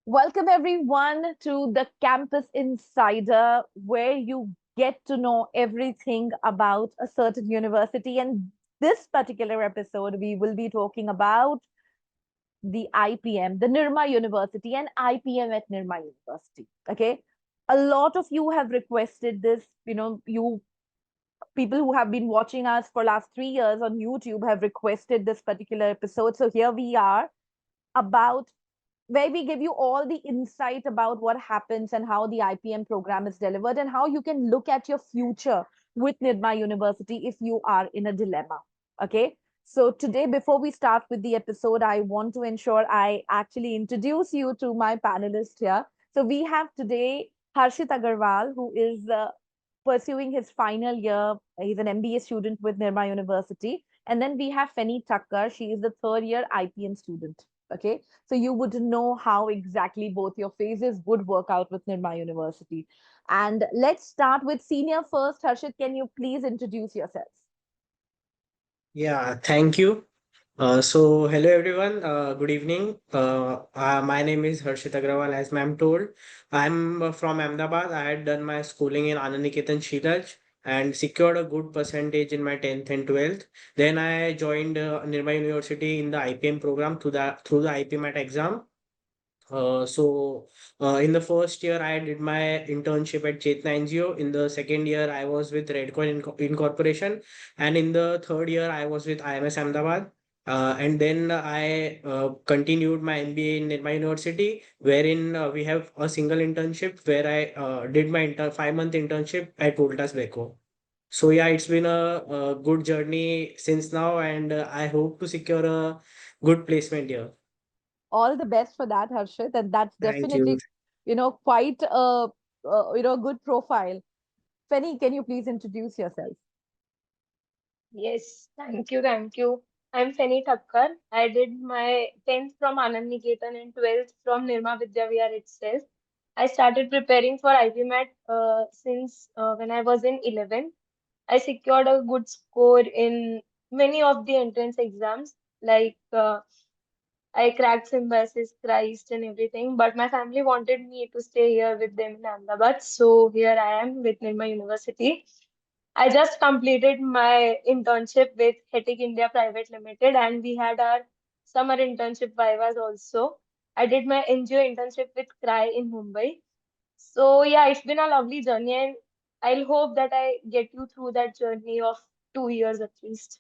Welcome everyone to the Campus Insider, where you get to know everything about a certain university. And this particular episode, we will be talking about the IPM, the NIRMA University, and IPM at NIRMA University. Okay. A lot of you have requested this, you people who have been watching us for last 3 years on YouTube have requested this particular episode. So here we are about where we give you all the insight about what happens and how the IPM program is delivered and how you can look at your future with NIRMA University if you are in a dilemma. Okay. So today, before we start with the episode, I want to ensure I actually introduce you to my panelists here. So we have today Harshit Agarwal, who is pursuing his final year. He's an MBA student with NIRMA University. And then we have Feni Thakkar. She is the third year IPM student. Okay. So you would know how exactly both your phases would work out with NIRMA University. And let's start with senior first. Harshit, can you please introduce yourself? Yeah, thank you. Hello everyone. Good evening. My name is Harshit Agrawal, as ma'am told. I'm from Ahmedabad. I had done my schooling in Anand Niketan Shilaj and secured a good percentage in my 10th and 12th. Then I joined NIRMA University in the IPM program through the IPMAT exam. In the first year, I did my internship at Chetna NGO. In the second year, I was with Redcoin Incorporation. And in the third year, I was with IMS Ahmedabad. And then I continued my MBA in NIRMA University, wherein we have a single internship where I did my 5-month internship at Voltas Beko. So yeah, it's been a good journey since now, and I hope to secure a good placement here. All the best for that, Harshit. And that's Thank you. definitely, quite good profile. Feni, can you please introduce yourself? Yes, thank you, thank you. I'm Feni Thakkar. I did my 10th from Anand Niketan and 12th from NIRMA Vidyavihar itself. I started preparing for IPMAT since when I was in 11th. I secured a good score in many of the entrance exams, like I cracked Symbiosis, Christ, and everything. But my family wanted me to stay here with them in Ahmedabad, so here I am with NIRMA University. I just completed my internship with Hetic India Private Limited, and we had our summer internship vivas also. I did my NGO internship with CRY in Mumbai. So yeah, it's been a lovely journey, and I'll hope that I get you through that journey of 2 years at least.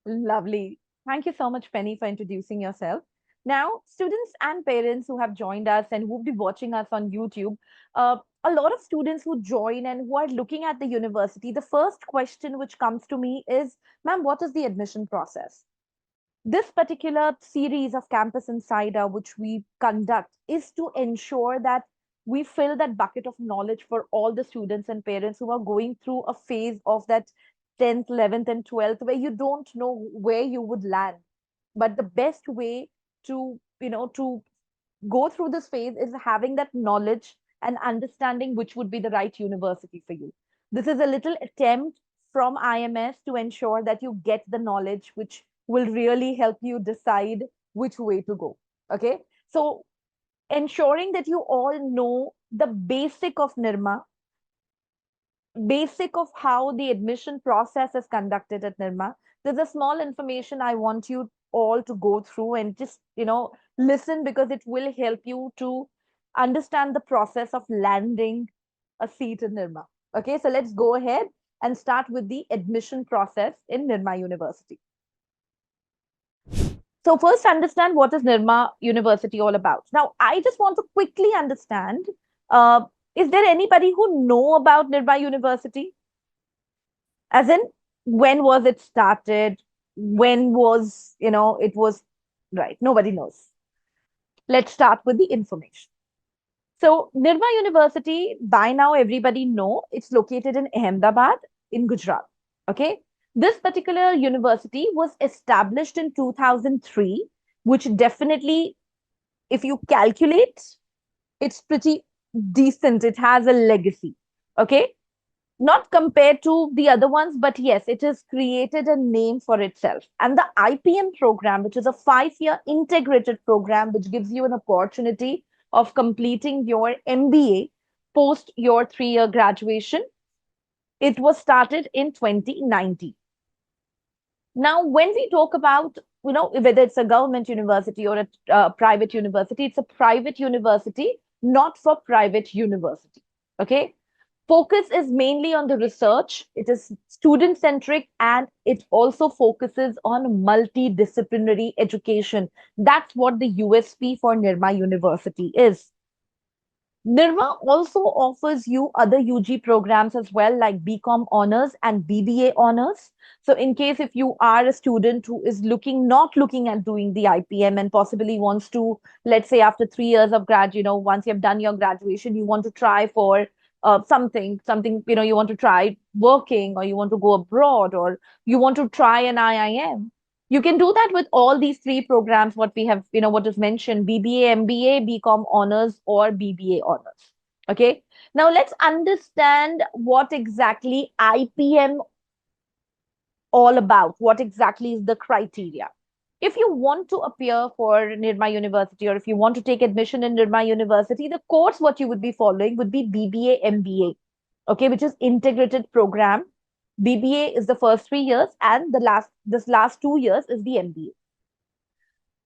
Lovely. Thank you so much, Penny, for introducing yourself. Now, students and parents who have joined us and who will be watching us on YouTube, a lot of students who join and who are looking at the university, the first question which comes to me is, ma'am, what is the admission process? This particular series of Campus Insider, which we conduct, is to ensure that we fill that bucket of knowledge for all the students and parents who are going through a phase of that 10th, 11th, and 12th where you don't know where you would land. But the best way to go through this phase is having that knowledge and understanding which would be the right university for you. This is a little attempt from IMS to ensure that you get the knowledge which will really help you decide which way to go. Okay. So ensuring that you all know the basic of NIRMA, basic of how the admission process is conducted at NIRMA. There's a small information I want you all to go through and just, listen because it will help you to understand the process of landing a seat in NIRMA. Okay, so let's go ahead and start with the admission process in NIRMA University. So first understand what is NIRMA University all about. Now, I just want to quickly understand, uh, is there anybody who know about NIRMA University? As in, when was it started? When was, it was, right? Nobody knows. Let's start with the information. So NIRMA University, by now everybody know, it's located in Ahmedabad in Gujarat. Okay. This particular university was established in 2003, which definitely, if you calculate, it's pretty decent. It has a legacy. Okay. Not compared to the other ones, but yes, it has created a name for itself. And the IPM program, which is a 5-year integrated program, which gives you an opportunity of completing your MBA post your 3-year graduation. It was started in 2019. Now, when we talk about, whether it's a government university or a private university, it's a private university, not for private university. Okay. Focus is mainly on the research. It is student centric and it also focuses on multidisciplinary education. That's what the USP for NIRMA University is. NIRMA also offers you other UG programs as well, like BCom honors and BBA honors. So, in case if you are a student who is not looking at doing the IPM and possibly wants to, let's say, after 3 years of once you've done your graduation, you want to try for something, you want to try working, or you want to go abroad, or you want to try an IIM. You can do that with all these three programs, what we have, what is mentioned: BBA, MBA, BCom honors, or BBA honors. Okay. Now let's understand what exactly IPM all about. What exactly is the criteria? If you want to appear for NIRMA University, or if you want to take admission in NIRMA University, the course what you would be following would be BBA, MBA, okay, which is integrated program. BBA is the first 3 years, and this last 2 years is the MBA.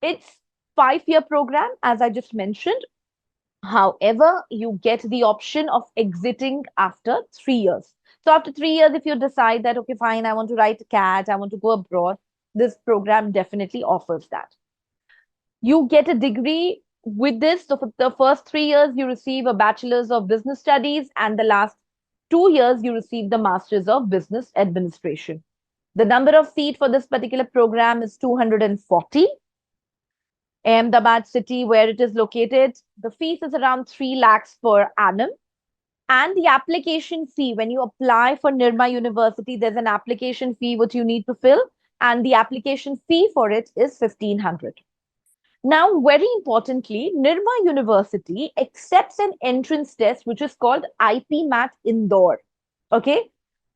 It's 5-year program, as I just mentioned. However, you get the option of exiting after 3 years. So after 3 years, if you decide that, okay, fine, I want to write a CAT, I want to go abroad, this program definitely offers that. You get a degree with this. So for the first 3 years, you receive a bachelor's of business studies, and the last 2 years, you receive the master's of business administration. The number of seats for this particular program is 240. Ahmedabad city, where it is located, the fees is around 3 lakhs per annum. And the application fee, when you apply for NIRMA University, there's an application fee which you need to fill, and the application fee for it is 1500. Now, very importantly, NIRMA University accepts an entrance test which is called IPMAT Indore. Okay,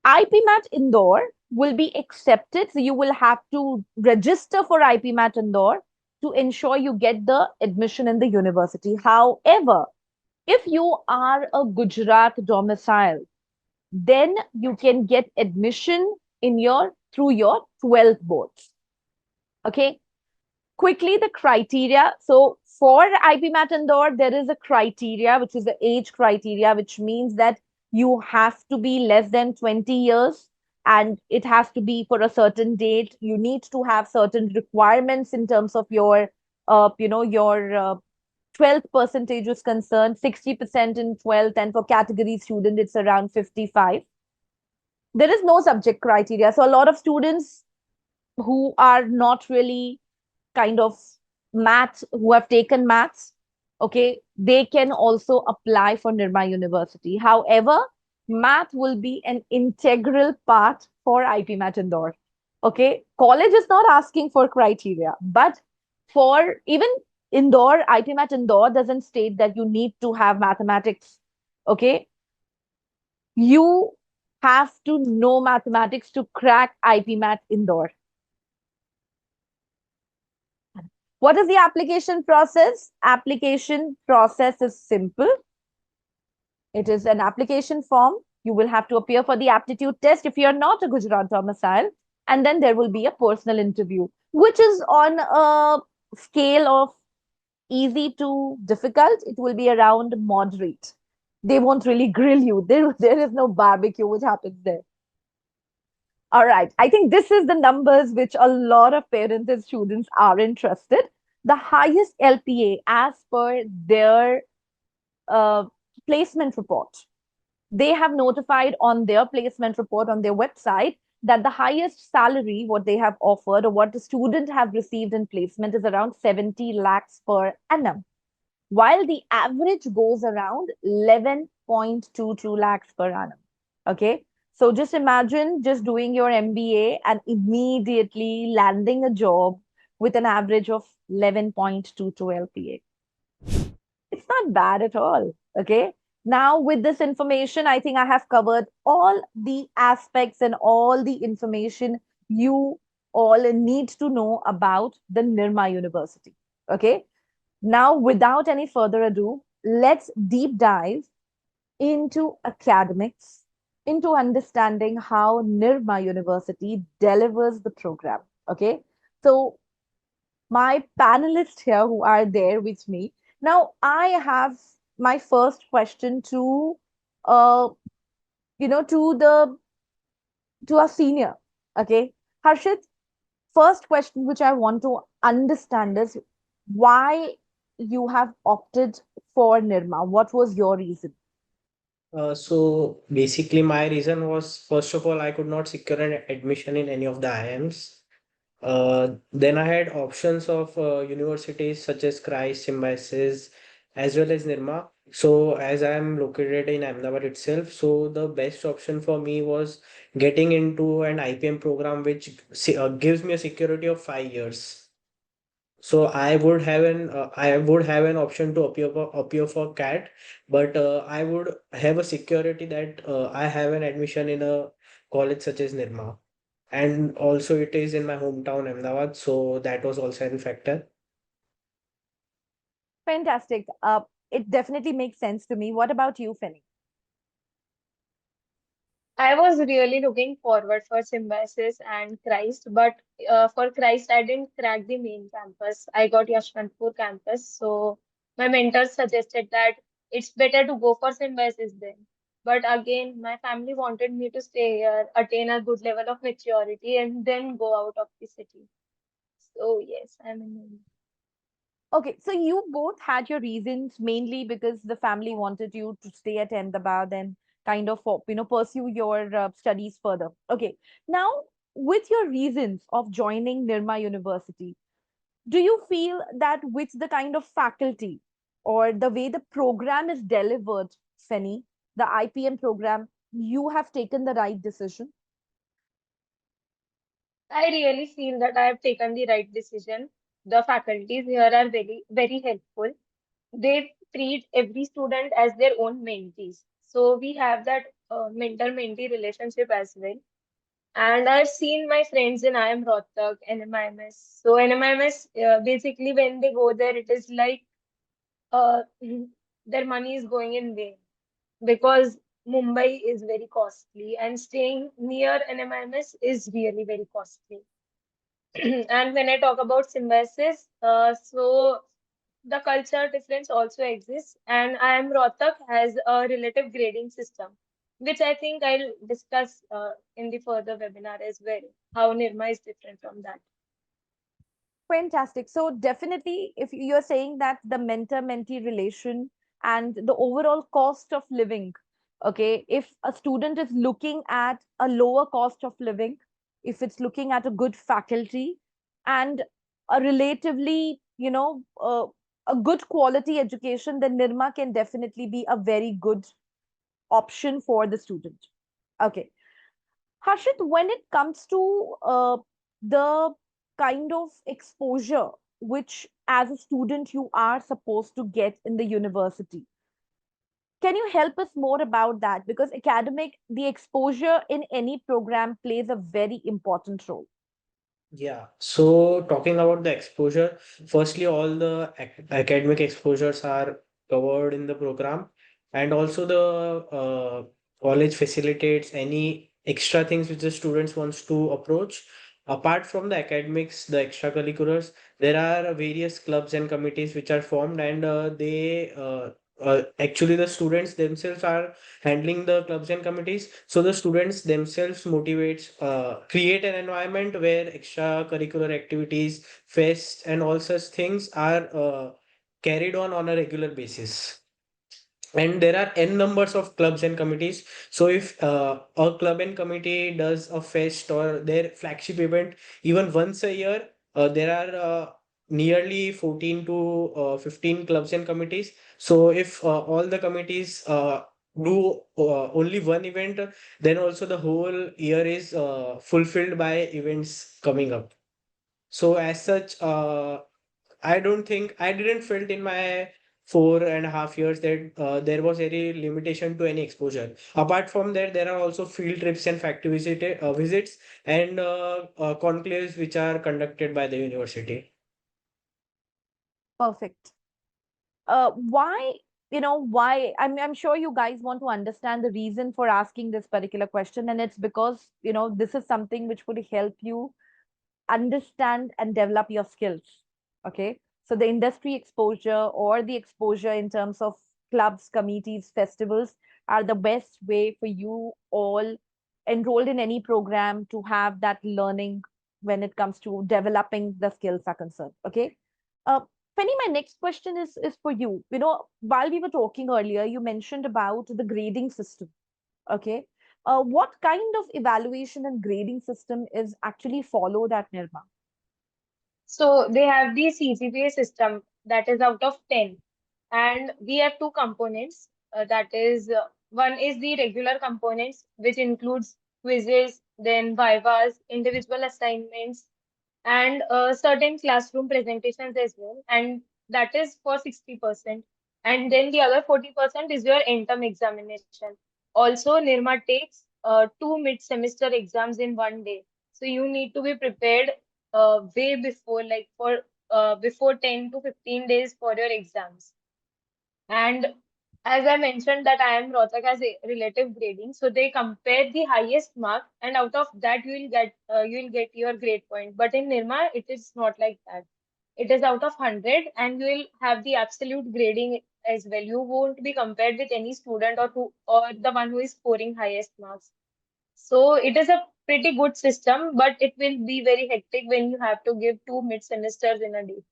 IPMAT Indore will be accepted. So you will have to register for IPMAT Indore to ensure you get the admission in the university. However, if you are a Gujarat domicile, then you can get admission through your 12th boards. Okay. Quickly, the criteria. So for IPMAT Indore, there is a criteria, which is the age criteria, which means that you have to be less than 20 years and it has to be for a certain date. You need to have certain requirements in terms of your, your 12th percentage is concerned, 60% in 12th, and for category student, it's around 55. There is no subject criteria. So a lot of students who are not really kind of maths, who have taken maths, okay, they can also apply for NIRMA University. However, math will be an integral part for IPMAT Indore. Okay, college is not asking for criteria, but for even Indore, IPMAT Indore doesn't state that you need to have mathematics. Okay, you have to know mathematics to crack IPMAT Indore. What is the application process? Application process is simple. It is an application form. You will have to appear for the aptitude test if you're not a Gujarat domicile. And then there will be a personal interview, which is on a scale of easy to difficult. It will be around moderate. They won't really grill you. There is no barbecue which happens there. All right. I think this is the numbers which a lot of parents and students are interested. The highest LPA as per their uh, placement report. They have notified on their placement report on their website that the highest salary, what they have offered or what the student have received in placement is around 70 lakhs per annum, while the average goes around 11.22 lakhs per annum. Okay. So just imagine just doing your MBA and immediately landing a job with an average of 11.22 LPA. It's not bad at all. Okay. Now, with this information, I think I have covered all the aspects and all the information you all need to know about the NIRMA University. Okay. Now, without any further ado, let's deep dive into academics, into understanding how NIRMA University delivers the program. Okay. So, my panelists here who are there with me. Now, I have my first question to, uh, to our senior. Okay. Harshit, first question which I want to understand is why you have opted for NIRMA. What was your reason? So basically, my reason was first of all, I could not secure an admission in any of the IIMs. Then I had options of universities such as Christ, Symbiosis, as well as NIRMA. So as I am located in Ahmedabad itself, so the best option for me was getting into an IPM program which gives me a security of 5 years. So I would have an option to appear for CAT, but I would have a security that I have an admission in a college such as NIRMA, and also it is in my hometown Ahmedabad, so that was also a factor. Fantastic. It definitely makes sense to me. What about you, Fenny? I was really looking forward for Symbiosis and Christ, but for Christ, I didn't crack the main campus. I got Yashwantpur campus, so my mentors suggested that it's better to go for Symbiosis then. But again, my family wanted me to stay here, attain a good level of maturity, and then go out of the city. So yes, I'm in. Okay, so you both had your reasons mainly because the family wanted you to stay at Ahmedabad and kind of pursue your studies further. Okay, now with your reasons of joining NIRMA University, do you feel that with the kind of faculty or the way the program is delivered, Feni, the IPM program, you have taken the right decision? I really feel that I have taken the right decision. The faculties here are very, very helpful. They treat every student as their own mentees. So we have that mentor-mentee relationship as well. And I've seen my friends in IIM Rohtak, NMIMS. So NMIMS, basically when they go there, it is like uh, their money is going in vain because Mumbai is very costly and staying near NMIMS is really very costly. And when I talk about Symbiosis, so the culture difference also exists, and IIM Rohtak has a relative grading system, which I think I'll discuss in the further webinar as well, how NIRMA is different from that. Fantastic. So definitely, if you're saying that the mentor-mentee relation and the overall cost of living, okay, if a student is looking at a lower cost of living, if it's looking at a good faculty and a relatively, a good quality education, then NIRMA can definitely be a very good option for the student. Okay. Harshit, when it comes to the kind of exposure which, as a student, you are supposed to get in the university, can you help us more about that? Because the exposure in any program plays a very important role. Yeah, so talking about the exposure, firstly, all the academic exposures are covered in the program, and also the college facilitates any extra things which the students wants to approach. Apart from the academics, the extracurriculars, there are various clubs and committees which are formed, and actually the students themselves are handling the clubs and committees, so the students themselves motivates create an environment where extracurricular activities, fests, and all such things are carried on a regular basis. And there are n numbers of clubs and committees, so if a club and committee does a fest or their flagship event even once a year, there are nearly 14 to 15 clubs and committees. So if all the committees do only one event, then also the whole year is fulfilled by events coming up. So as such, I didn't felt in my 4.5 years that there was any limitation to any exposure. Apart from that, there are also field trips and visits and conclaves which are conducted by the university. Perfect. Why, why, I'm sure you guys want to understand the reason for asking this particular question, and it's because, this is something which would help you understand and develop your skills. Okay. So the industry exposure or the exposure in terms of clubs, committees, festivals are the best way for you all enrolled in any program to have that learning when it comes to developing the skills are concerned. Okay. Uh, Penny, my next question is for you. While we were talking earlier, you mentioned about the grading system. Okay. What kind of evaluation and grading system is actually followed at NIRMA? So they have the CGPA system that is out of 10. And we have two components. That is, one is the regular components, which includes quizzes, then vivas, individual assignments, and certain classroom presentations as well. And that is for 60%. And then the other 40% is your end-term examination. Also, NIRMA takes two mid-semester exams in one day. So you need to be prepared way before, like for before 10 to 15 days for your exams. And as I mentioned that I am Rohtak as a relative grading, so they compare the highest mark, and out of that you will get your grade point. But in NIRMA, it is not like that. It is out of 100, and you will have the absolute grading as well. You won't be compared with any student or the one who is scoring highest marks. So it is a pretty good system, but it will be very hectic when you have to give two mid semesters in a day.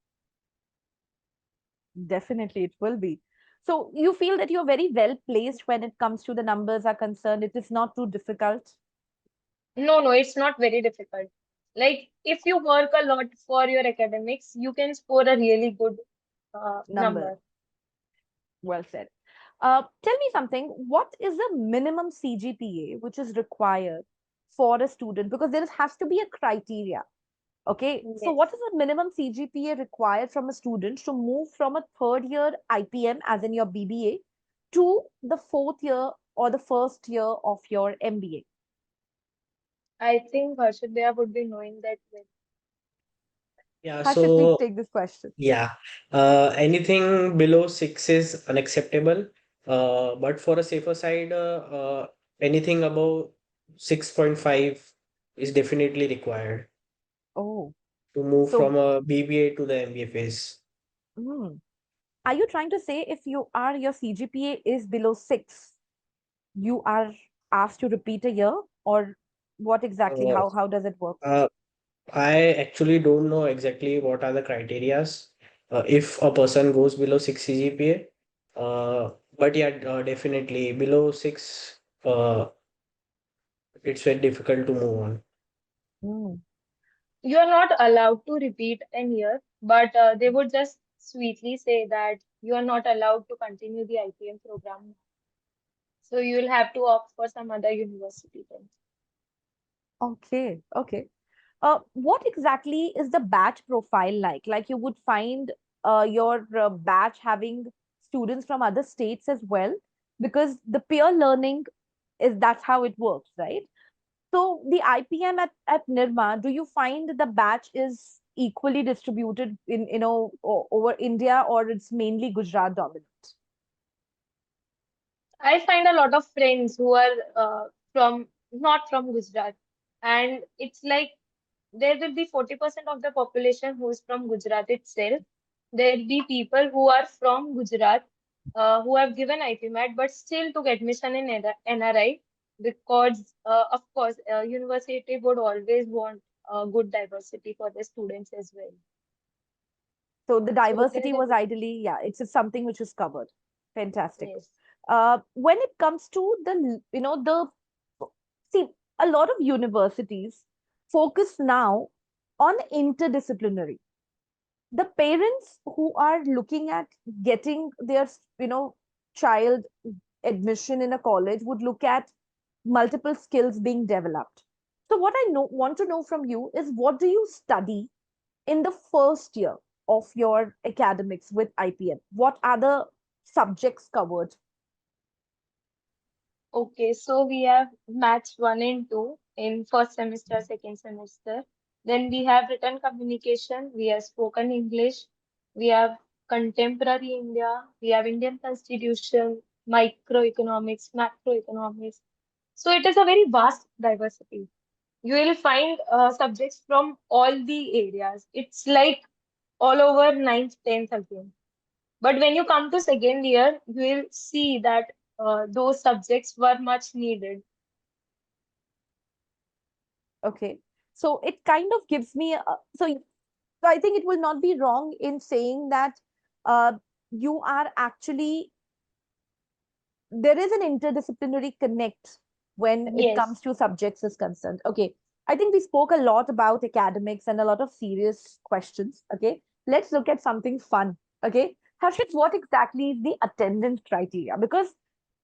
Definitely, it will be. So you feel that you're very well placed when it comes to the numbers are concerned. It is not too difficult No, no, it's not very difficult. Like, if you work a lot for your academics, you can score a really good number. number. Well said. Tell me something. What is the minimum CGPA which is required for a student? Because there has to be a criteria. Okay. So what Yes. is the minimum CGPA required from a student to move from a third year IPM, as in your BBA, to the fourth year or the first year of your MBA? I think Harshadya would be knowing that well. Yeah, Harshit, please so take this question. yeah, anything below 6 is unacceptable. But for a safer side, anything above 6.5 is definitely required Oh, to move so from a BBA to the MBA phase. hmm, are you trying to say if your CGPA is below 6, you are asked to repeat a year, or what exactly? Uh, How does it work? uh, I actually don't know exactly what are the criterias if a person goes below 6 CGPA. But yeah, definitely below 6, it's very difficult to move on. Hmm. You are not allowed to repeat an year, but they would just sweetly say that you are not allowed to continue the IPM program. So you will have to opt for some other university then. Okay, okay. What exactly is the batch profile like? Like you would find your batch having students from other states as well, because the peer learning is that's how it works, right? So the IPM at NIRMA, do you find the batch is equally distributed in over India, or it's mainly Gujarat dominant? I find a lot of friends who are from not from Gujarat, and it's like there will be 40% of the population who is from Gujarat itself. There will be people who are from Gujarat who have given IPMAT but still took admission in NRI because, of course, university would always want good diversity for the students as well. So the So there is diversity a was big ideally, yeah, it's just something which is covered. Fantastic. yes. When it comes to the see, a lot of universities focus now on interdisciplinary. The parents who are looking at getting their child admission in a college would look at multiple skills being developed. So what I want to know from you is, what do you study in the first year of your academics with IPM? What are the subjects covered? Okay, so we have maths 1 and 2 in first semester, second semester. Then we have written communication, we have spoken English, we have contemporary India, we have Indian Constitution, microeconomics, macroeconomics. So it is a very vast diversity. You will find subjects from all the areas. It's like all over ninth, 10th again. But when you come to second year, you will see that those subjects were much needed. Okay. So it kind of gives me so I think it will not be wrong in saying that uh, you are actually there is an interdisciplinary connect when it Yes. comes to subjects is concerned. Okay. I think we spoke a lot about academics and a lot of serious questions. Okay. Let's look at something fun. Okay. Harshit, what exactly is the attendance criteria? Because,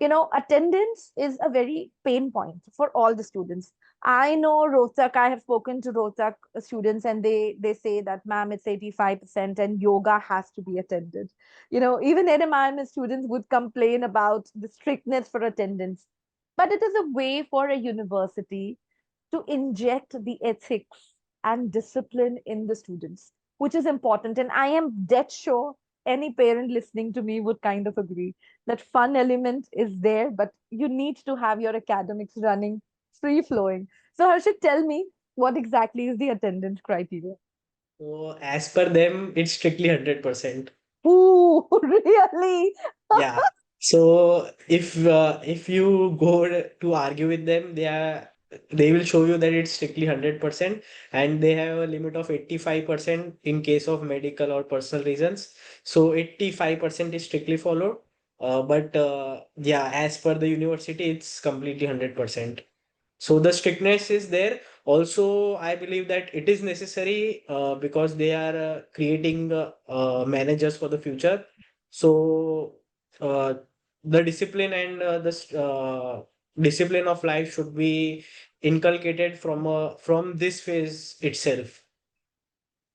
attendance is a very pain point for all the students. I know Rohtak, I have spoken to Rohtak students and they say that, ma'am, it's 85% and yoga has to be attended. Even NMIM students would complain about the strictness for attendance. But it is a way for a university to inject the ethics and discipline in the students, which is important. And I am dead sure any parent listening to me would kind of agree that fun element is there, but you need to have your academics running free flowing. So, Harshit, tell me what exactly is the attendance criteria? So as per them, it's strictly 100%. Ooh, really? Yeah. So if you go to argue with them, they will show you that it's strictly 100%, and they have a limit of 85% in case of medical or personal reasons. So 85% is strictly followed. But yeah, as per the university, it's completely 100%. So the strictness is there. Also, I believe that it is necessary because they are creating managers for the future. So uh, the discipline and discipline of life should be inculcated from this phase itself.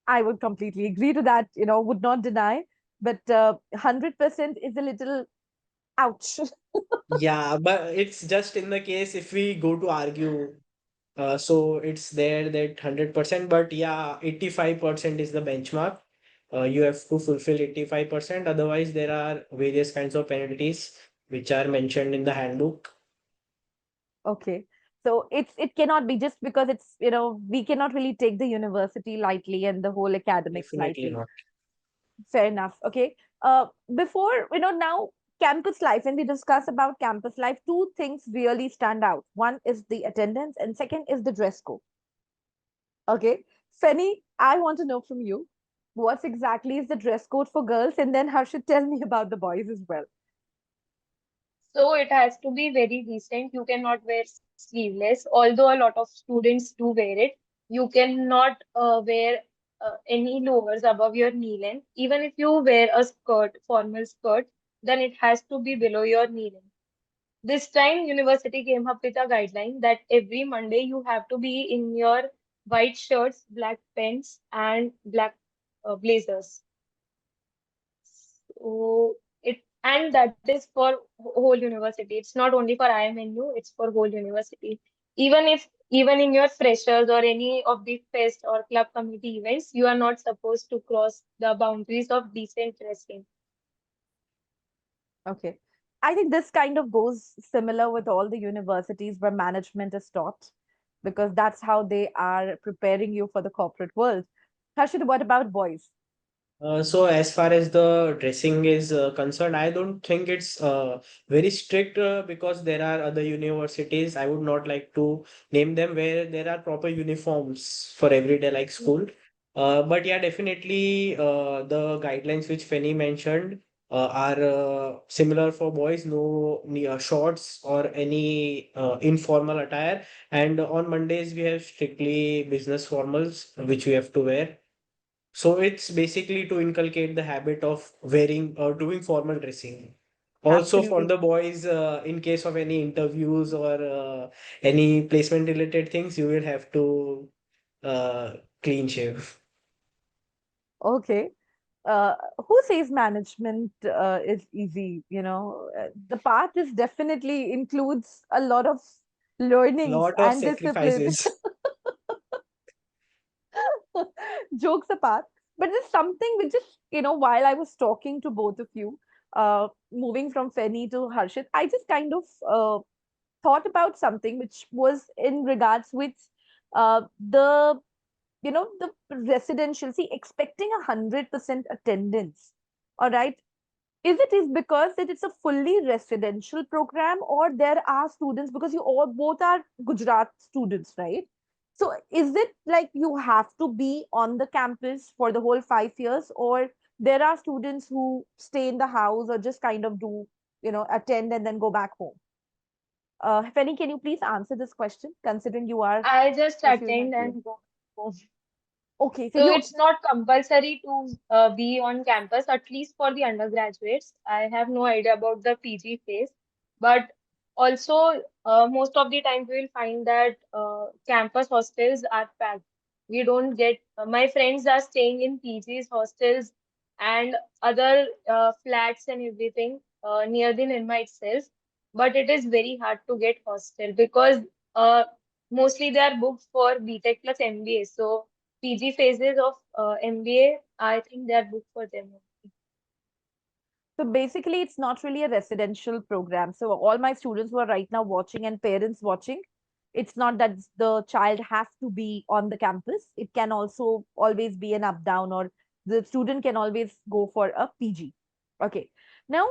I would completely agree to that, would not deny, but 100% is a little ouch. Yeah, but it's just in the case if we go to argue. So it's there that 100%, but yeah, 85% is the benchmark. You have to fulfill 85%. Otherwise, there are various kinds of penalties which are mentioned in the handbook. Okay. So it cannot be just because we cannot really take the university lightly and the whole academics Definitely lightly. not. Fair enough. Okay. Before, now campus life, when we discuss about campus life, two things really stand out. One is the attendance, and second is the dress code. Okay. Feni, I want to know from you what exactly is the dress code for girls, and then Harshit, tell me about the boys as well. So it has to be very decent. You cannot wear sleeveless, although a lot of students do wear it. You cannot wear any lowers above your knee length. Even if you wear a skirt, formal skirt, then it has to be below your knee length. This time, university came up with a guideline that every Monday you have to be in your white shirts, black pants, and black blazers. So that is for whole university. It's not only for IMNU, it's for whole university. Even in your freshers or any of the fest or club committee events, you are not supposed to cross the boundaries of decent dressing. Okay. I think this kind of goes similar with all the universities where management is taught because that's how they are preparing you for the corporate world. Harshit, what about boys? So as far as the dressing is concerned, I don't think it's very strict because there are other universities. I would not like to name them where there are proper uniforms for everyday like school. But yeah, definitely the guidelines which Feni mentioned are similar for boys. No shorts or any informal attire. And on Mondays we have strictly business formals which we have to wear. So it's basically to inculcate the habit of wearing or doing formal dressing. Also for Absolutely. the boys, in case of any interviews or any placement related things, you will have to uh, clean shave. Okay. Who says management is easy? The path is definitely includes a lot of learnings Lot of and discipline. sacrifices. Jokes apart. But there's something which is, while I was talking to both of you, moving from Feni to Harshit, I just kind of thought about something which was in regards with the the residential. See, expecting 100% attendance, all right, is because that it's a fully residential program, or there are students, because you all both are Gujarat students, right? So is it like you have to be on the campus for the whole 5 years, or there are students who stay in the house or just kind of do, attend and then go back home? Fanny, can you please answer this question, considering you are I just pursuing attend IPM? and go home. Okay, so So you it's not compulsory to be on campus, at least for the undergraduates. I have no idea about the PG phase, but also most of the time we will find that campus hostels are packed. We don't get, my friends are staying in PGs, hostels, and other flats and everything near the NIRMA itself. But it is very hard to get hostel because uh, mostly they are booked for BTech plus MBA. So PG phases of MBA, I think they are booked for them. So basically, it's not really a residential program. So all my students who are right now watching and parents watching, it's not that the child has to be on the campus. It can also always be an up down, or the student can always go for a PG. Okay. Now,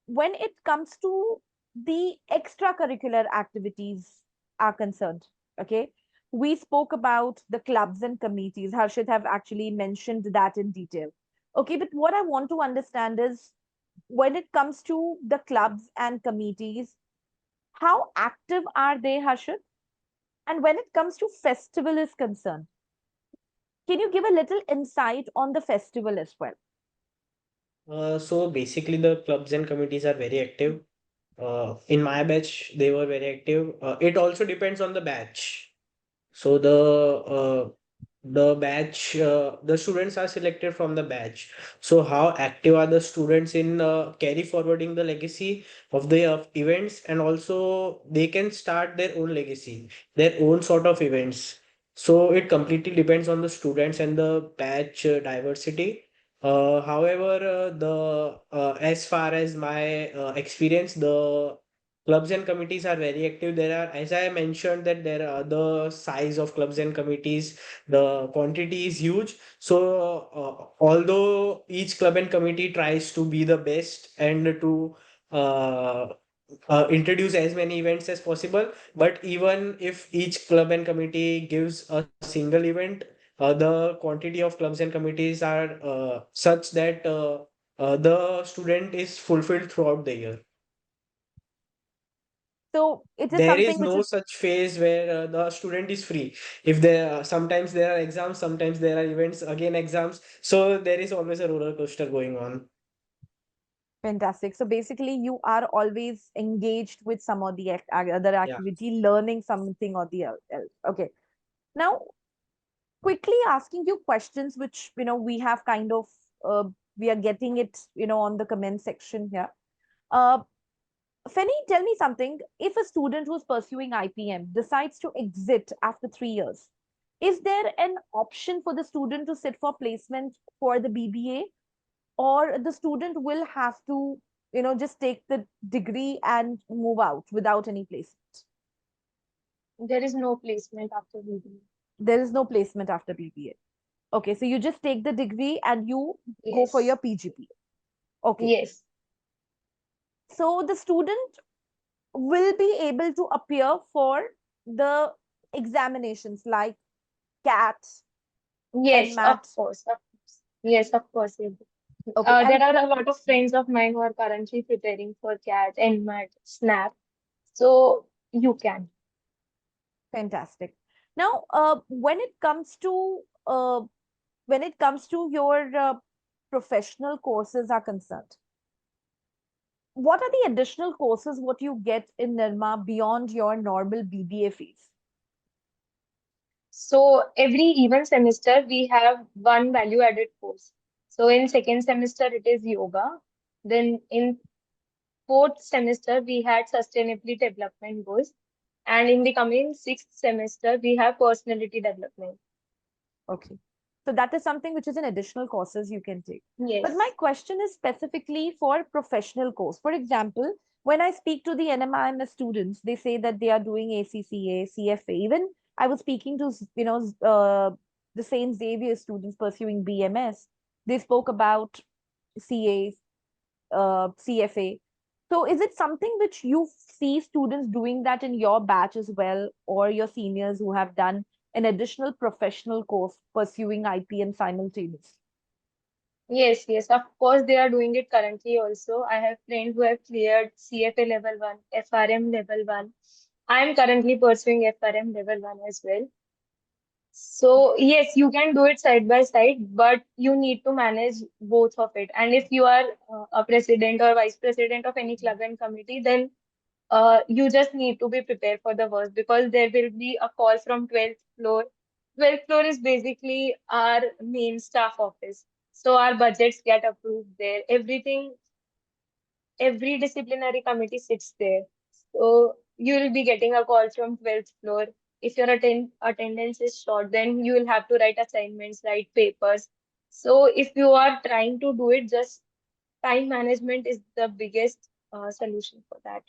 when it comes to the extracurricular activities are concerned, okay, we spoke about the clubs and committees. Harshit have actually mentioned that in detail. Okay, but what I want to understand is, when it comes to the clubs and committees, how active are they, Harshit? And when it comes to festival is concerned, can you give a little insight on the festival as well? So basically, the clubs and committees are very active. In my batch, they were very active. It also depends on the batch. So the students are selected from the batch. So how active are the students in carry forwarding the legacy of the events, and also they can start their own legacy, their own sort of events. So it completely depends on the students and the batch diversity. However, the as far as my experience, the clubs and committees are very active. There are, as I mentioned, that there are the size of clubs and committees, the quantity is huge. So, although each club and committee tries to be the best and to uh, introduce as many events as possible, but even if each club and committee gives a single event, the quantity of clubs and committees are such that the student is fulfilled throughout the year. So it is There is something which no is such phase where the student is free. If there sometimes there are exams, sometimes there are events, again exams. So there is always a roller coaster going on. fantastic. So basically, you are always engaged with some or the other Yeah. activity, learning something or the else. Okay. Now, quickly asking you questions which we have kind of uh, we are getting it on the comment section here. uh Feni, tell me something. If a student who's pursuing IPM decides to exit after 3 years, is there an option for the student to sit for placement for the BBA, or the student will have to just take the degree and move out without any placement? There is no placement after BBA. There is no placement after BBA. Okay, so you just take the degree and you go for your Yes. PGP. Okay. Yes. So the student will be able to appear for the examinations like CAT, Yes, of NMAT. course. Of course. Yes, of course. Yes. Okay, There and are a lot of friends of mine who are currently preparing for CAT, NMAT, SNAP. So you can. fantastic. Now, when it comes to your professional courses are concerned, what are the additional courses what you get in NIRMA beyond your normal BBA fees? So every even semester we have one value added course. So in second semester it is yoga. Then in fourth semester we had sustainability development goals. And in the coming sixth semester we have personality development. Okay. So that is something which is an additional courses you can take. But my Yes. question is specifically for professional course. For example, when I speak to the NMIMS students, they say that they are doing ACCA, CFA. Even I was speaking to, the St. Xavier students pursuing BMS. They spoke about CA, CFA. So is it something which you see students doing that in your batch as well, or your seniors who have done an additional professional course pursuing IPM simultaneously? Yes, yes, of course they are doing it currently also. I have friends who have cleared CFA level 1, FRM level 1. I am currently pursuing FRM level 1 as well. So yes, you can do it side by side, but you need to manage both of it. And if you are a president or vice president of any club and committee, then you just need to be prepared for the worst because there will be a call from 12th floor. 12th floor is basically our main staff office. So our budgets get approved there. Everything, every disciplinary committee sits there. So you will be getting a call from 12th floor. If your attendance is short, then you will have to write assignments, write papers. So if you are trying to do it, just time management is the biggest solution for that.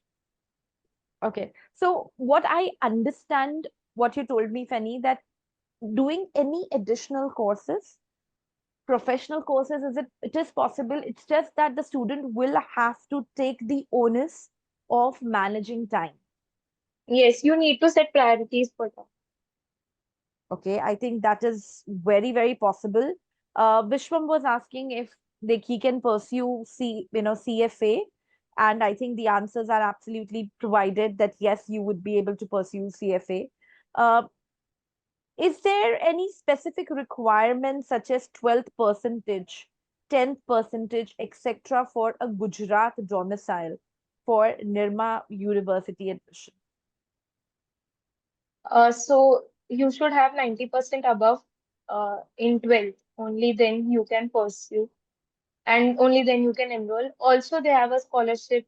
Okay. So what I understand what you told me, Fanny, that doing any additional courses, professional courses, it is possible. It's just that the student will have to take the onus of managing time. Yes, you need to set priorities for that. Okay, I think that is very, very possible. Vishwam was asking if he can pursue CFA, and I think the answers are absolutely provided that yes, you would be able to pursue CFA. Uh, is there any specific requirement such as 12th percentage, 10th percentage, etc. for a Gujarat domicile for NIRMA University admission? So you should have 90% above in 12th. Only then you can pursue and only then you can enroll. Also, they have a scholarship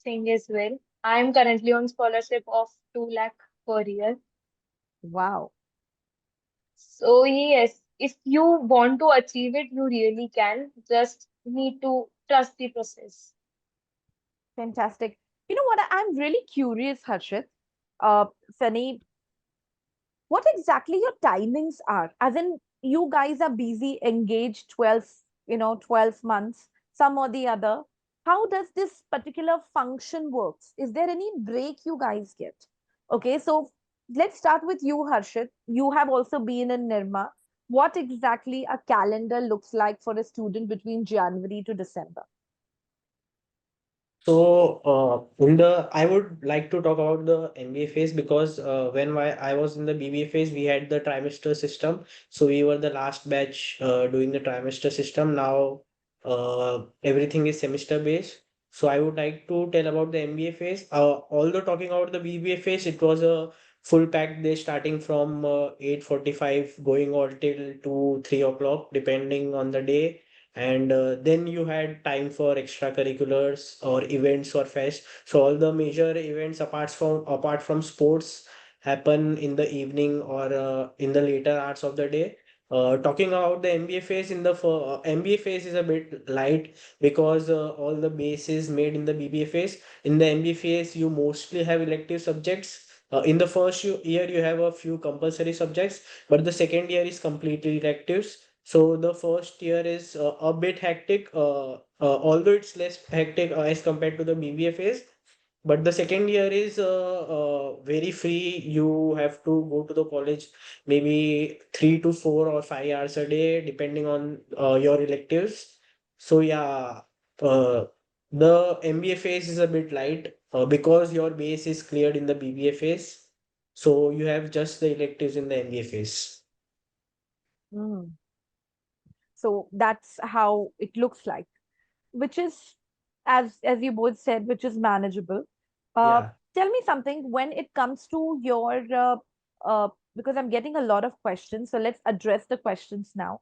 thing as well. I am currently on scholarship of 2 lakh per year. Wow. So yes, if you want to achieve it, you really can. Just need to trust the process. Fantastic. You know what? I'm really curious, Harshit. Sunny, what exactly your timings are? As in, you guys are busy, engaged 12, 12 months, some or the other. How does this particular function works? Is there any break you guys get? Okay, so let's start with you, Harshit. You have also been in NIRMA. What exactly a calendar looks like for a student between January to December? So, I would like to talk about the MBA phase because I was in the BBA phase, we had the trimester system. So we were the last batch doing the trimester system. Now, everything is semester based. So I would like to tell about the MBA phase. Although talking about the BBA phase, it was a full packed day starting from 8:45 going all till 2, 3 o'clock, depending on the day, and then you had time for extracurriculars or events or fest. So all the major events apart from sports happen in the evening or in the later hours of the day. Talking about the MBA phase, MBA phase is a bit light because all the base is made in the BBA phase. In the MBA phase, you mostly have elective subjects. In the first year, you have a few compulsory subjects, but the second year is completely electives. So the first year is a bit hectic, although it's less hectic as compared to the BBA phase. But the second year is very free. You have to go to the college maybe 3 to 4 or 5 hours a day, depending on your electives. So yeah, uh, the MBA phase is a bit light because your base is cleared in the BBA phase. So you have just the electives in the MBA phase. Hmm. So that's how it looks like, which is, as you both said, which is manageable. Uh, Yeah. Tell me something when it comes to your because I'm getting a lot of questions, so let's address the questions now.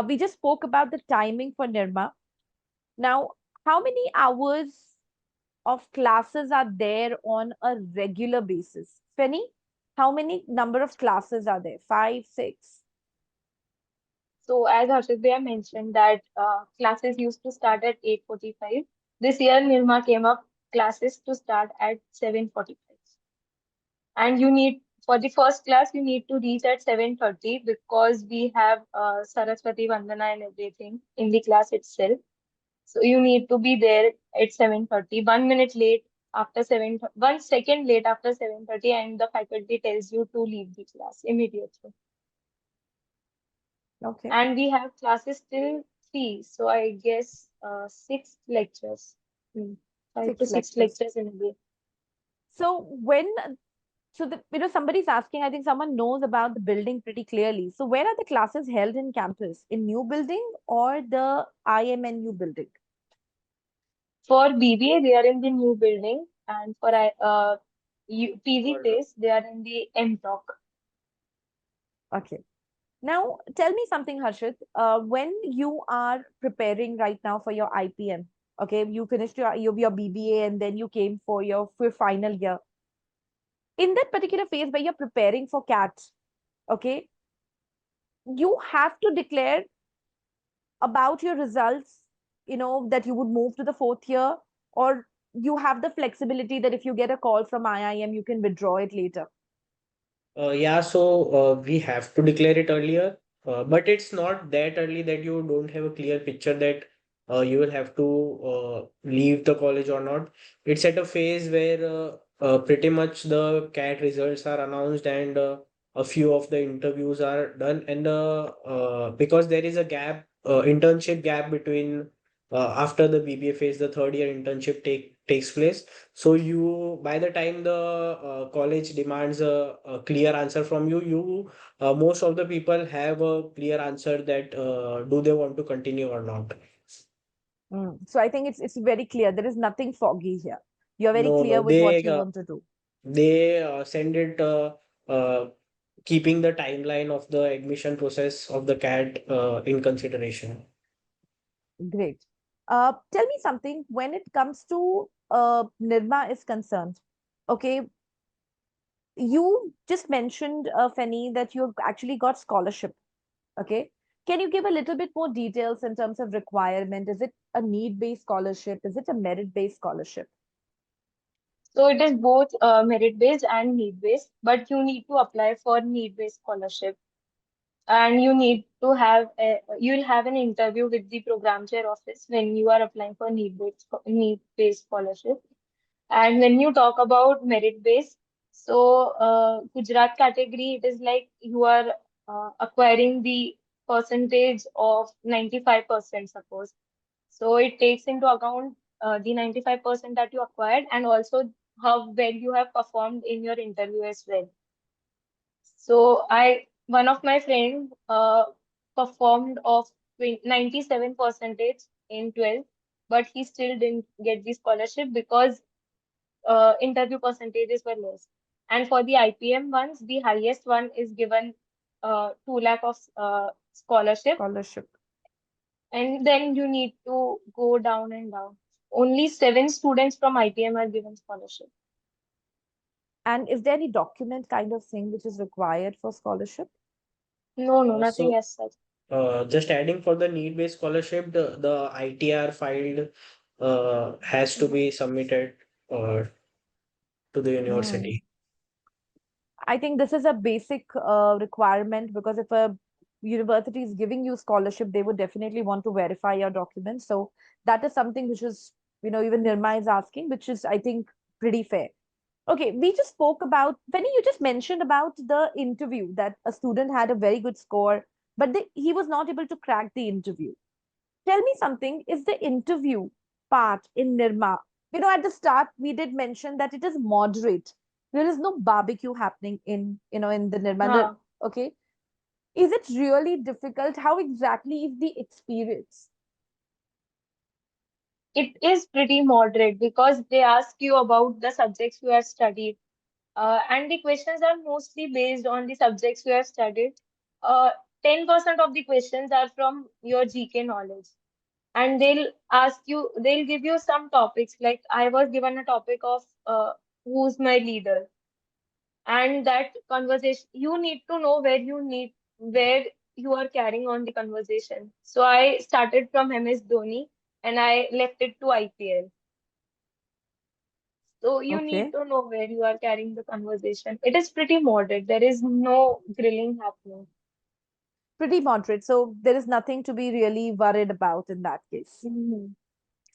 We just spoke about the timing for NIRMA. Now, how many hours of classes are there on a regular basis? Fenny, how many number of classes are there? Five, six? So as Harshit Bhaiya mentioned that classes used to start at 8:45. This year NIRMA came up classes to start at 7:45. And you need for the first class you need to reach at 7:30 because we have Saraswati Vandana and everything in the class itself. So you need to be there at 7:30. 1 minute late after 1 second late after 7:30, and the faculty tells you to leave the class immediately. Okay. And we have classes till 3, so I guess 6 lectures. Hmm. Five to Six six lectures. lectures in a day. So when so the somebody's asking, I think someone knows about the building pretty clearly. So where are the classes held in campus? In new building or the IMNU building? For BBA, they are in the new building, and for PG For Place, they are in the M Block. Okay. Now tell me something, Harshit. When you are preparing right now for your IPM, okay, you finished your BBA and then you came for your final year. In that particular phase where you're preparing for CAT, okay, you have to declare about your results, that you would move to the fourth year, or you have the flexibility that if you get a call from IIM, you can withdraw it later. Yeah, so we have to declare it earlier, but it's not that early that you don't have a clear picture that you will have to leave the college or not. It's at a phase where pretty much the CAT results are announced and a few of the interviews are done, and because there is a gap, internship gap between after the BBA phase, the third year internship takes place. So by the time the college demands a clear answer from you, most of the people have a clear answer that do they want to continue or not. So I think it's very clear. There is nothing foggy here. You're very No, clear no, with what you want to do. they send it uh, keeping the timeline of the admission process of the CAT in consideration. Great. Tell me something when it comes to NIRMA is concerned. Okay, you just mentioned, Feni, that you actually got scholarship. Okay, can you give a little bit more details in terms of requirement? Is it a need-based scholarship? Is it a merit-based scholarship? So it is both merit-based and need-based, but you need to apply for need-based scholarship. And you'll have an interview with the program chair office when you are applying for need-based scholarship. And when you talk about merit-based, so Gujarat category, it is like you are acquiring the percentage of 95%, suppose. So it takes into account the 95% that you acquired, and also how well you have performed in your interview as well. So one of my friends performed of 97 percentage in 12th, but he still didn't get the scholarship because interview percentages were less. And for the IPM ones, the highest one is given 2 lakh of scholarship, Scholarship. and then you need to go down and down. Only 7 students from IPM are given scholarship. And is there any document kind of thing which is required for scholarship? No, no, nothing So as such. just adding for the need-based scholarship, the ITR filed has to be submitted uh, to the Hmm. university. I think this is a basic requirement because if a university is giving you scholarship, they would definitely want to verify your documents. So that is something which is, even NIRMA is asking, which is, I think, pretty fair. Okay, we just spoke about, Penny, you just mentioned about the interview that a student had a very good score, but he was not able to crack the interview. Tell me something, is the interview part in NIRMA, at the start, we did mention that it is moderate. There is no barbecue happening in the NIRMA. Huh. Okay. Is it really difficult? How exactly is the experience? It is pretty moderate because they ask you about the subjects you have studied. And the questions are mostly based on the subjects you have studied. Uh, 10% of the questions are from your GK knowledge. And they'll give you some topics. Like I was given a topic of who's my leader. And that conversation, you need to know where you are carrying on the conversation. So I started from MS Dhoni and I left it to IPL. So you need Okay, to know where you are carrying the conversation. It is pretty moderate. There is no grilling happening. pretty moderate. So there is nothing to be really worried about in that case. Mhm.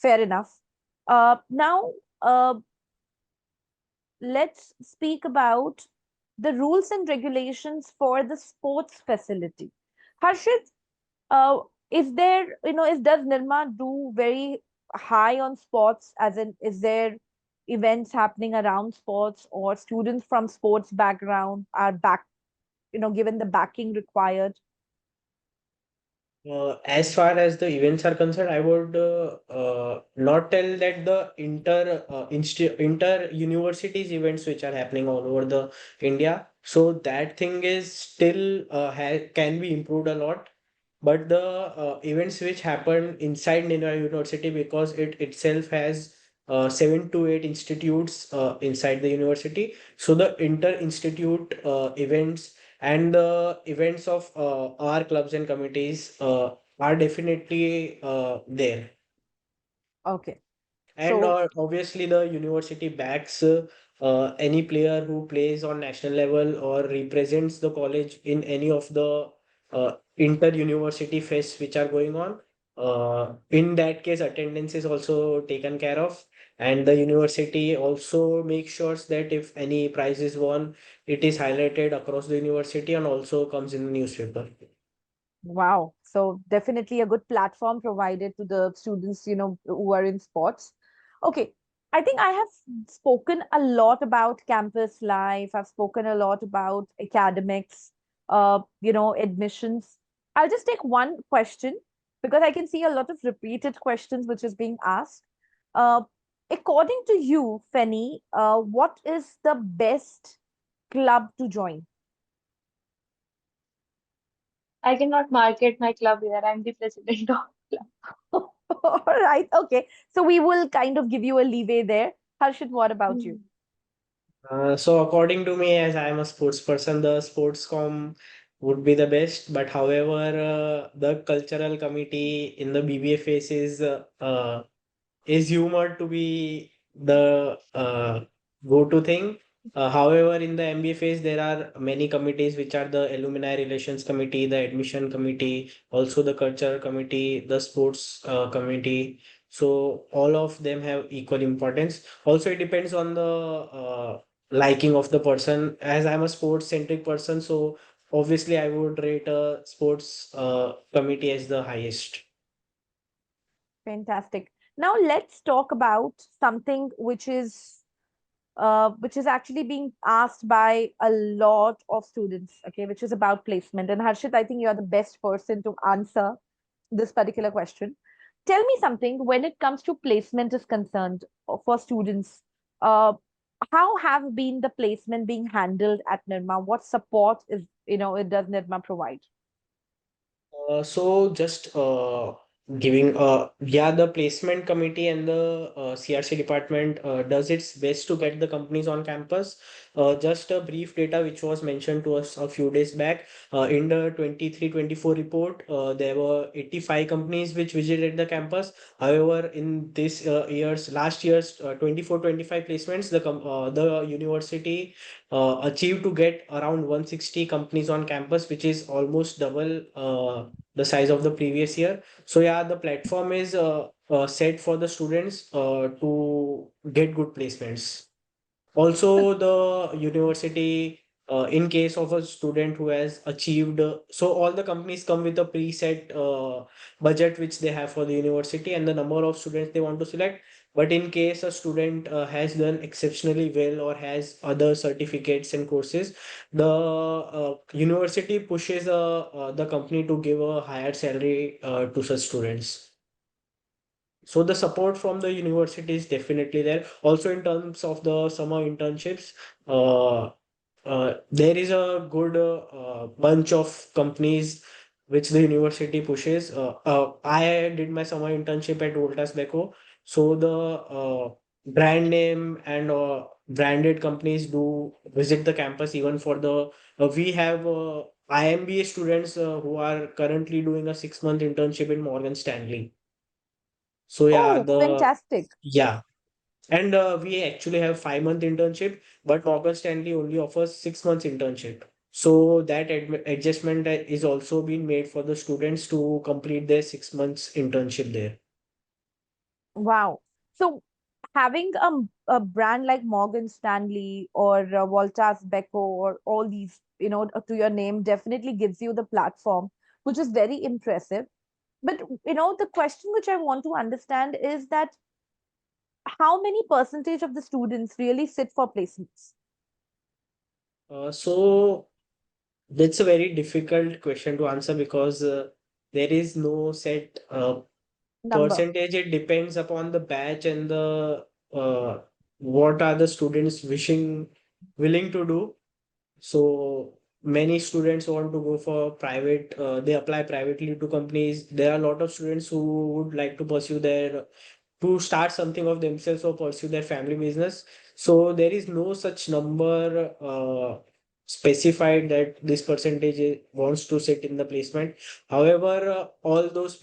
Fair enough. Now, let's speak about the rules and regulations for the sports facility. Harshit, uh, is there, does Nirma do very high on sports? As in, is there events happening around sports, or students from sports background are given the backing required? As far as the events are concerned, I would not tell that the inter universities events which are happening all over the India. So that thing is still can be improved a lot. But the events which happen inside NIRMA University, because it itself has 7 to 8 institutes inside the university. So the inter-institute events and the events of our clubs and committees are definitely there. Okay. And So, obviously, the university backs any player who plays on national level or represents the college in any of the inter-university fests which are going on. In that case, attendance is also taken care of, and the university also makes sure that if any prize is won, it is highlighted across the university and also comes in the newspaper. wow. So definitely a good platform provided to the students, who are in sports. Okay. I think I have spoken a lot about campus life. I've spoken a lot about academics, admissions. I'll just take one question because I can see a lot of repeated questions which is being asked. Uh, According to you, Fenny, what is the best club to join? I cannot market my club here. I'm the president of club. All right. Okay. So we will kind of give you a leeway there. Harshit, what about you? Mhm. So according to me, as I am a sports person, the sports com would be the best. But however, the cultural committee in the BBFS is humored to be the go-to thing. However, in the MBA phase, there are many committees which are the alumni relations committee, the admission committee, also the culture committee, the sports committee. So all of them have equal importance. Also, it depends on the liking of the person. As I'm a sports centric person, so obviously I would rate a sports committee as the highest. Fantastic. Now let's talk about something which is actually being asked by a lot of students, okay, which is about placement. And Harshit, I think you're the best person to answer this particular question. Tell me something when it comes to placement is concerned for students. Uh, how have been the placement being handled at NIRMA? What support it does NIRMA provide? So just giving yeah, the placement committee and the CRC department does its best to get the companies on campus. Just a brief data which was mentioned to us a few days back. In the 23-24 report, there were 85 companies which visited the campus. However, in this last year's 24-25 placements, the university achieved to get around 160 companies on campus, which is almost double the size of the previous year. So yeah, the platform is set for the students to get good placements. Also, the university, in case of a student who has achieved, so all the companies come with a preset budget which they have for the university and the number of students they want to select. But in case a student has done exceptionally well or has other certificates and courses, the university pushes the company to give a higher salary to such students. So the support from the university is definitely there. Also, in terms of the summer internships, uh, there is a good bunch of companies which the university pushes. I did my summer internship at Voltas Beko, so the brand name and branded companies do visit the campus even for the we have IMBA students who are currently doing a 6 month internship in Morgan Stanley. So yeah, Oh, the fantastic. yeah, and we actually have 5 month internship, but Morgan Stanley only offers 6 months internship. So that adjustment is also being made for the students to complete their 6 months internship there. Wow. So having a brand like Morgan Stanley or Voltas Beko or all these, to your name definitely gives you the platform, which is very impressive. But, the question which I want to understand is that how many percentage of the students really sit for placements? So that's a very difficult question to answer because there is no set Number. percentage. It depends upon the batch and the what are the students willing to do. So many students want to go for private, they apply privately to companies. There are a lot of students who would like to pursue their to start something of themselves or pursue their family business. So there is no such number specified that this wants to sit in the placement. However, all those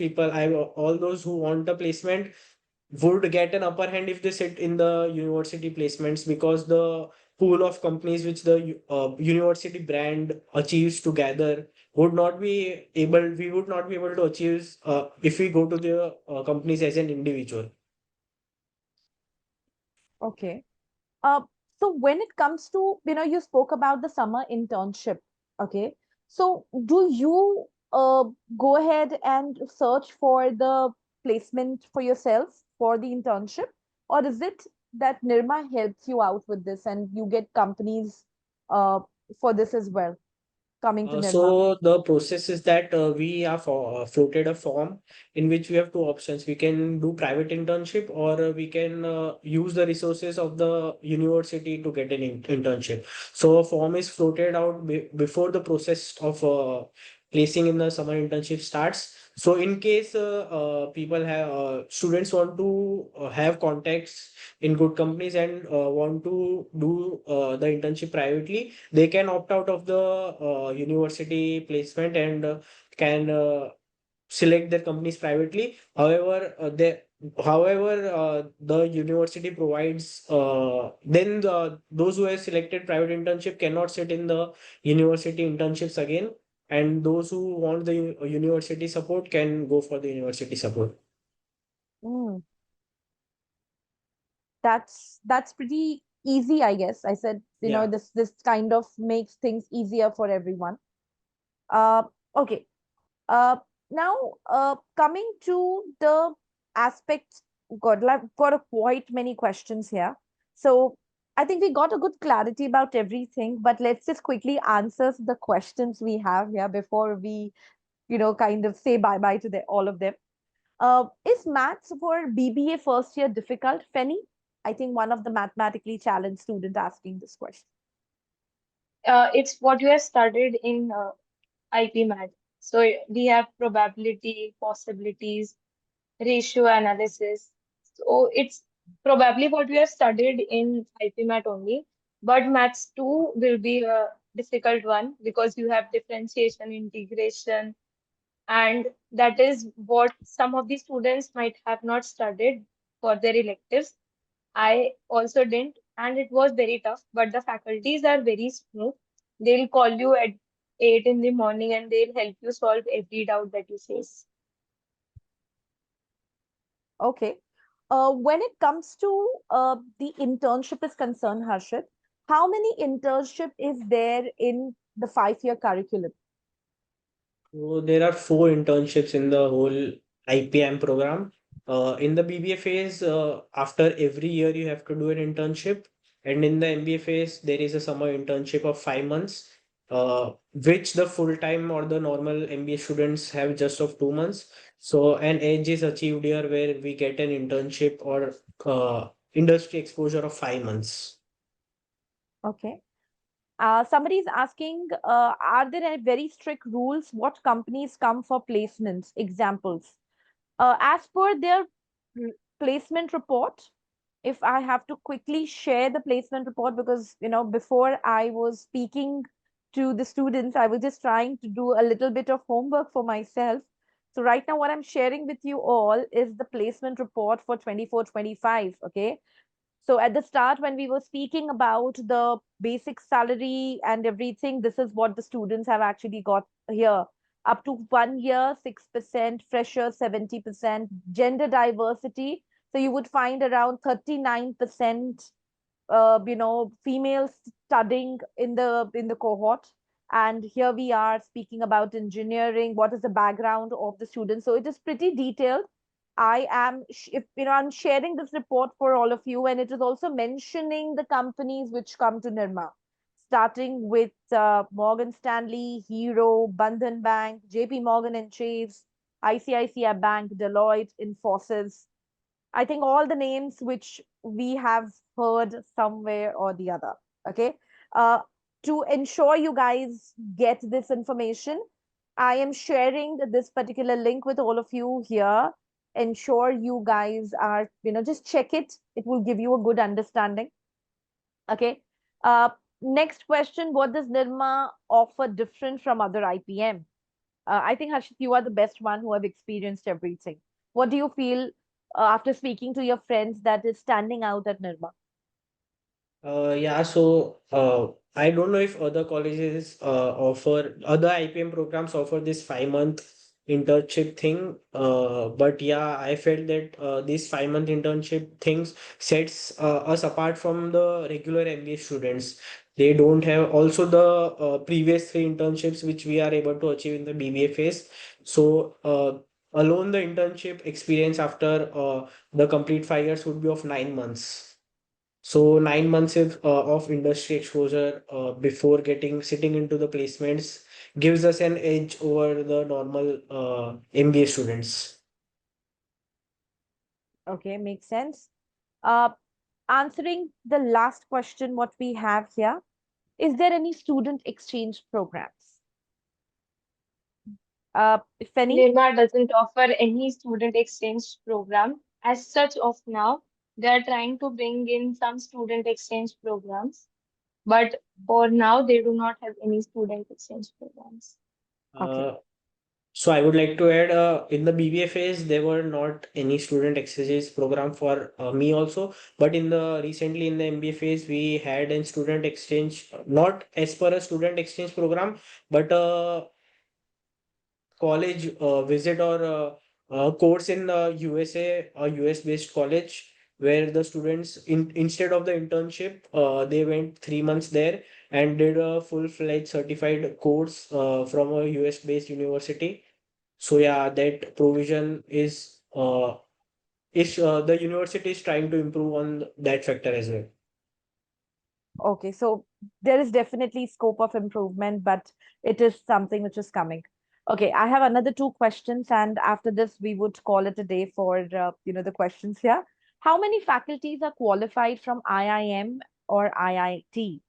who want a placement would get an upper hand if they sit in the university placements, because the pool of companies which the university brand achieves together we would not be able to achieve if we go to the companies as an individual. Okay. Uh, so when it comes to, you spoke about the summer internship. Okay. So do you go ahead and search for the placement for yourself for the internship? Or is it that NIRMA helps you out with this and you get companies uh, for this as well, coming to NIRMA? So the process is that we are floated a form in which we have two options. We can do private internship, or we can use the resources of the university to get an internship. So a form is floated out before the process of placing in the summer internship starts. So in case people have students want to have contacts in good companies and want to do the internship privately, they can opt out of the university placement and can select their companies privately. However, the university provides those who have selected private internship cannot sit in the university internships again, and those who want the university support can go for the university support. Mm, that's pretty easy, I guess. I said, Yeah. this kind of makes things easier for everyone. Uh, okay. Uh, Now, coming to the aspects, got a quite many questions here. So I think we got a good clarity about everything, but let's just quickly answer the questions we have here before we, kind of say bye bye to all of them. Is maths for BBA first year difficult, Fenny? I think one of the mathematically challenged student asking this question. It's what you have studied in IPMAT. So we have probability, possibilities, ratio analysis. So it's probably what we have studied in IPMAT only. But Maths 2 will be a difficult one because you have differentiation, integration, and that is what some of the students might have not studied for their electives. I also didn't, and it was very tough, but the faculties are very smooth. They'll call you at 8 in the morning and they'll help you solve every doubt that you face. Okay. When it comes to the internship is concerned, Harshit, how many internship is there in the 5 year curriculum? So there are four internships in the whole IPM program. In the BBA phase, after every year you have to do an internship, and in the MBA phase there is a summer internship of 5 months, which the full time or the normal MBA students have just of 2 months. So an edge is achieved here where we get an internship or industry exposure of 5 months. Okay. Somebody is asking, are there any very strict rules? What companies come for placements? Examples. As per their placement report, if I have to quickly share the placement report, because, before I was speaking to the students, I was just trying to do a little bit of homework for myself. So right now, what I'm sharing with you all is the placement report for 24-25. Okay. So at the start, when we were speaking about the basic salary and everything, this is what the students have actually got here. Up to 1 year, 6%, fresher 70%, gender diversity. So you would find around 39% females studying in the cohort. And here we are speaking about engineering, what is the background of the students. So it is pretty detailed. If I'm sharing this report for all of you, and it is also mentioning the companies which come to NIRMA, starting with Morgan Stanley, Hero, Bandhan Bank, JP Morgan and Chase, ICICI Bank, Deloitte, Infosys. I think all the names which we have heard somewhere or the other. Okay. Uh, to ensure you guys get this information, I am sharing this particular link with all of you here. Ensure you guys are, just check it. It will give you a good understanding. Okay. Uh, Next question. What does NIRMA offer different from other IPM? I think, Harshit, you are the best one who have experienced everything. What do you feel after speaking to your friends that is standing out at NIRMA? Yeah, so I don't know if other colleges offer other IPM programs offer this 5 month internship thing. But yeah, I felt that this 5 month internship things sets us apart from the regular MBA students. They don't have also the previous 3 internships which we are able to achieve in the BBA phase. So alone the internship experience after the complete 5 years would be of 9 months. So 9 months of industry exposure before getting sitting into the placements gives us an edge over the normal MBA students. Okay, makes sense. Uh, Answering the last question, what we have here, is there any student exchange programs? If any? NIRMA doesn't offer any student exchange program as such of now. They are trying to bring in some student exchange programs, but for now they do not have any student exchange programs. Okay. Uh, so I would like to add in the BBA phase there were not any student exchange program for me also, but in the recently in the MBA phase we had a student exchange not as per a student exchange program, but college visit or course in USA, a US based college where the students instead of the internship they went 3 months there and did a full-fledged certified course from a US based university. So yeah, that provision is the university is trying to improve on that factor as well. Okay, so there is definitely scope of improvement, but it is something which is coming. Okay, I have another two questions, and after this, we would call it a day for the questions here. How many faculties are qualified from IIM or IIT?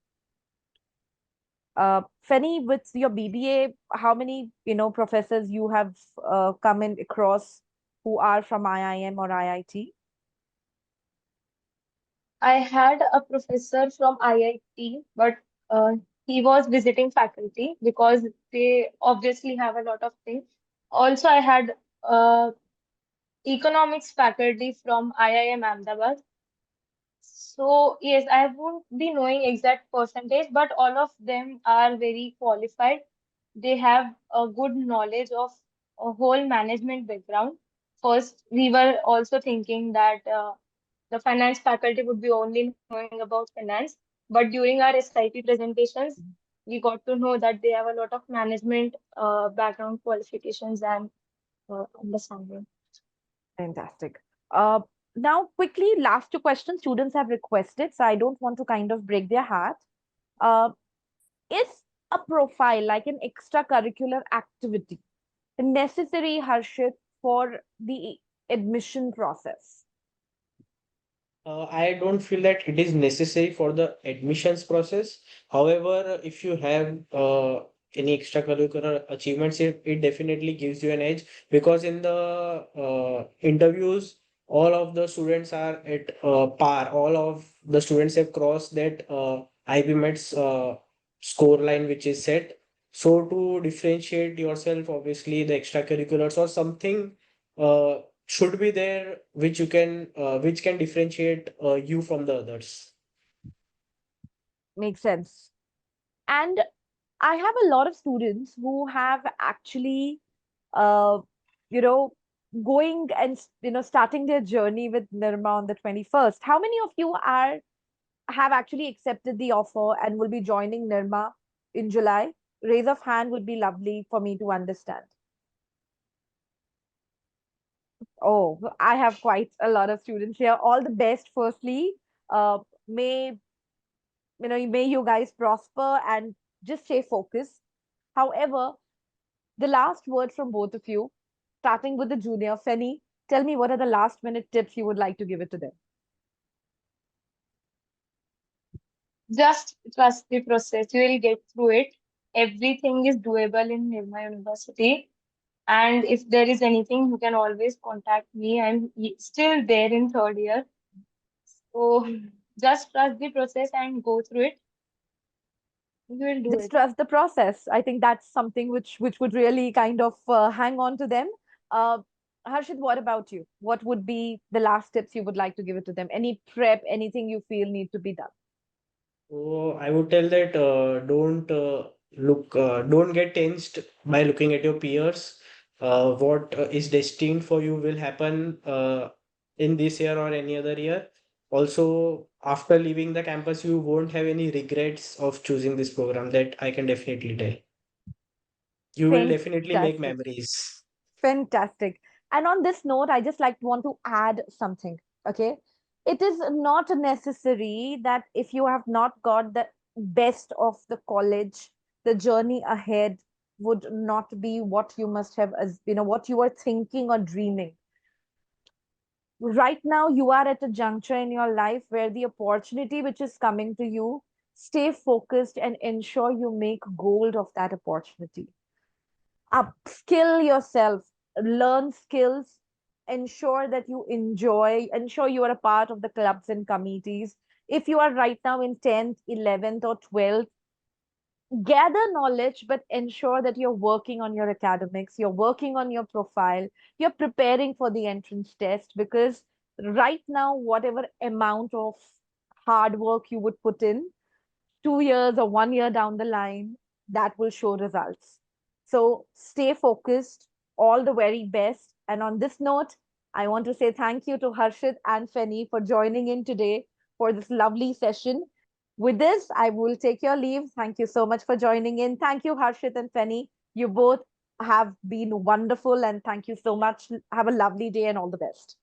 Feni, with your BBA, how many professors you have come in across who are from IIM or IIT? I had a professor from IIT, but he was visiting faculty because they obviously have a lot of things. Also, I had economics faculty from IIM Ahmedabad. So, yes, I won't be knowing exact percentage, but all of them are very qualified. They have a good knowledge of a whole management background. First, we were also thinking that the finance faculty would be only knowing about finance, but during our SIP presentations, we got to know that they have a lot of management background qualifications and understanding. Fantastic. Uh, Now, quickly, last two questions students have requested, so I don't want to kind of break their heart. Uh, is a profile like an extracurricular activity necessary, Harshit, for the admission process? I don't feel that it is necessary for the admissions process. However, if you have any extracurricular achievements, it definitely gives you an edge because in the interviews, all of the students are at par. All of the students have crossed that IPMAT's score line which is set. So to differentiate yourself, obviously the extracurriculars or something should be there which can differentiate you from the others. Makes sense. And I have a lot of students who have actually, uh, you know, going and starting their journey with NIRMA on the 21st. How many of you are have actually accepted the offer and will be joining NIRMA in July? Raise of hand would be lovely for me to understand. Oh, I have quite a lot of students here. All the best, firstly. May may you guys prosper and just stay focused. However, the last word from both of you, starting with the junior, Fenny, tell me what are the last minute tips you would like to give it to them? Just trust the process. You will get through it. Everything is doable in NIRMA University. And if there is anything, you can always contact me. Still there in third year. So just trust the process and go through it. You will do Just it. trust the process. I think that's something which would really kind of hang on to them. Uh, Harshit, what about you? What would be the last tips you would like to give it to them? Any prep, anything you feel need to be done? So I would tell that don't get tensed by looking at your peers. What is destined for you will happen in this year or any other year. Also, after leaving the campus, you won't have any regrets of choosing this program. That I can definitely tell. You will definitely make Fantastic. memories. Fantastic. And on this note, I just like want to add something. Okay. It is not necessary that if you have not got the best of the college, the journey ahead would not be what you must have, as what you are thinking or dreaming. Right now, you are at a juncture in your life where the opportunity which is coming to you, stay focused and ensure you make gold of that opportunity. Upskill yourself, learn skills, ensure that you ensure you are a part of the clubs and committees. If you are right now in 10th, 11th, or 12th, gather knowledge, but ensure that you're working on your academics, you're working on your profile, you're preparing for the entrance test, because right now, whatever amount of hard work you would put in, 2 years or 1 year down the line, that will show results. So stay focused, all the very best. And on this note, I want to say thank you to Harshit and Feni for joining in today for this lovely session. With this, I will take your leave. Thank you so much for joining in. Thank you, Harshit and Feni. You both have been wonderful, and thank you so much. Have a lovely day and all the best.